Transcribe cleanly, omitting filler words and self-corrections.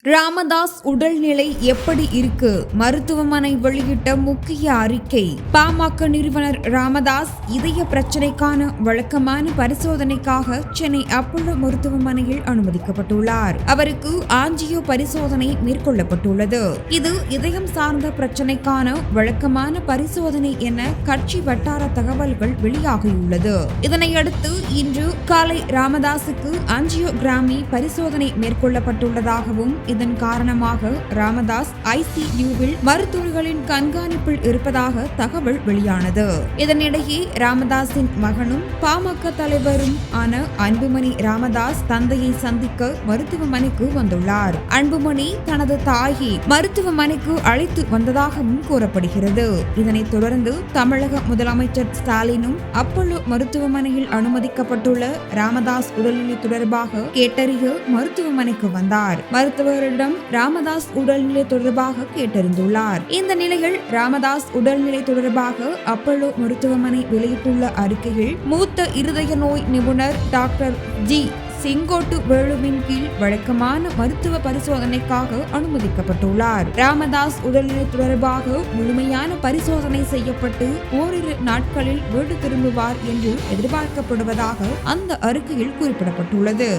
ராமதாஸ் உடல்நிலை எப்படி இருக்கு? மருத்துவமனை வெளியிட்ட முக்கிய அறிக்கை. பாமக நிறுவனர் ராமதாஸ் இதய பிரச்சினைக்கான வழக்கமான பரிசோதனைக்காக சென்னை அப்போலோ மருத்துவமனையில் அனுமதிக்கப்பட்டுள்ளார். அவருக்கு ஆஞ்சியோ பரிசோதனை மேற்கொள்ளப்பட்டுள்ளது. இது இதயம் சார்ந்த பிரச்சினைக்கான வழக்கமான பரிசோதனை என கட்சி வட்டார தகவல்கள் வெளியாகியுள்ளது. இதனையடுத்து இன்று காலை ராமதாசுக்கு ஆஞ்சியோகிராமி பரிசோதனை மேற்கொள்ளப்பட்டுள்ளதாகவும் இதன் காரணமாக ராமதாஸ் ஐசியூவில் மருத்துவர்களின் கண்காணிப்பில் இருப்பதாக தகவல் வெளியானது. இதனிடையே ராமதாஸின் மகனும் பாமக தலைவரும் ஆன அன்புமணி ராமதாஸ் தந்தையை சந்திக்க மருத்துவமனைக்கு வந்துள்ளார். அன்புமணி தனது தாயை மருத்துவமனைக்கு அழைத்து வந்ததாகவும் கூறப்படுகிறது. இதனைத் தொடர்ந்து தமிழக முதலமைச்சர் ஸ்டாலினும் அப்போலோ மருத்துவமனையில் அனுமதிக்கப்பட்டுள்ள ராமதாஸ் உடல்நிலை தொடர்பாக கேட்டறிய மருத்துவமனைக்கு வந்தார். மருத்துவரிடம் ராமதாஸ் உடல்நிலை தொடர்பாக கேட்டறிந்துள்ளார். இந்த நிலையில் ராமதாஸ் உடல்நிலை தொடர்பாக அப்போலோ மருத்துவமனை வெளியிட்டுள்ள அறிக்கையில் மூத்த இருதய நோய் நிபுணர் டாக்டர் ஜி செங்கோட்டு வேலுவின் கீழ் வழக்கமான மருத்துவ பரிசோதனைக்காக அனுமதிக்கப்பட்டுள்ளார். ராமதாஸ் உடல்நிலை தொடர்பாக முழுமையான பரிசோதனை செய்யப்பட்டு ஓரிரு நாட்களில் வீடு திரும்புவார் என்று எதிர்பார்க்கப்படுவதாக அந்த அறிக்கையில் குறிப்பிடப்பட்டுள்ளது.